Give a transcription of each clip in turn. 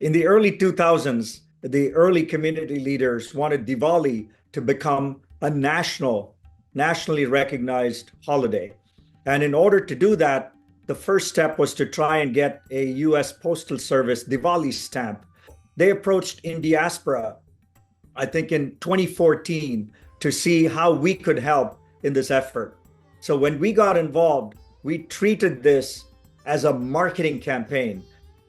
In the early 2000s, the early community leaders wanted Diwali to become a nationally recognized holiday. And in order to do that, the first step was to try and get a US Postal Service Diwali stamp. They approached Indiaspora, I think in 2014, to see how we could help in this effort. So when we got involved, we treated this as a marketing campaign.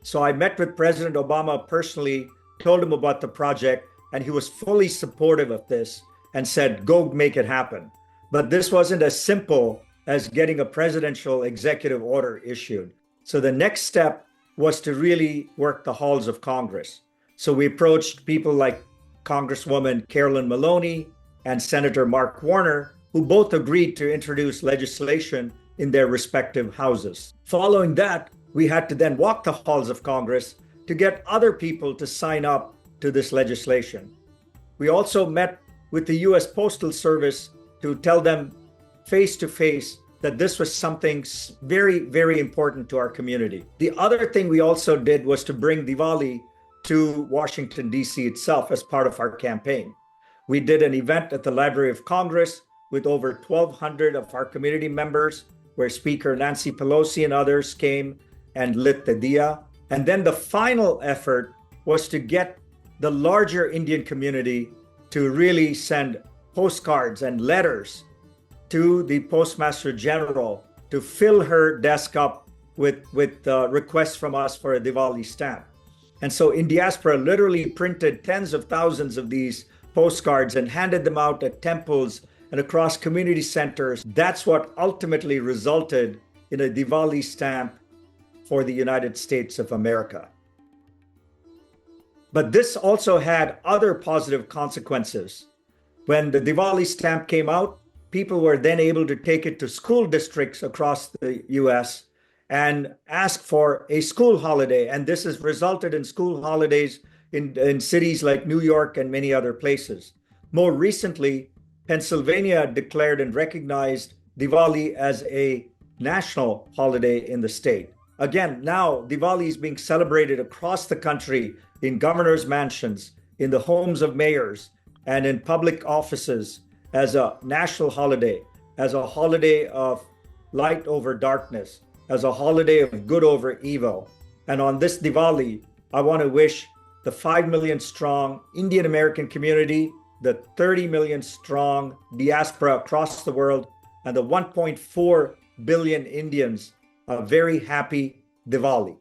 So I met with President Obama personally, told him about the project, and he was fully supportive of this and said, go make it happen. But this wasn't as simple as getting a presidential executive order issued. So the next step was to really work the halls of Congress. So we approached people like Congresswoman Carolyn Maloney and Senator Mark Warner, who both agreed to introduce legislation in their respective houses. Following that, we had to then walk the halls of Congress to get other people to sign up to this legislation. We also met with the US Postal Service to tell them face to face that this was something very, very important to our community. The other thing we also did was to bring Diwali to Washington, D.C. itself as part of our campaign. We did an event at the Library of Congress with over 1,200 of our community members, where Speaker Nancy Pelosi and others came and lit the diya. And then the final effort was to get the larger Indian community to really send postcards and letters to the Postmaster General to fill her desk up with requests from us for a Diwali stamp. And so Indiaspora literally printed tens of thousands of these postcards and handed them out at temples and across community centers. That's what ultimately resulted in a Diwali stamp for the United States of America. But this also had other positive consequences. When the Diwali stamp came out, people were then able to take it to school districts across the US and ask for a school holiday. And this has resulted in school holidays in cities like New York and many other places. More recently, Pennsylvania declared and recognized Diwali as a national holiday in the state. Again, now Diwali is being celebrated across the country in governors' mansions, in the homes of mayors, and in public offices as a national holiday, as a holiday of light over darkness, as a holiday of good over evil. And on this Diwali, I want to wish the 5 million strong Indian American community, the 30 million strong diaspora across the world, and the 1.4 billion Indians a very happy Diwali.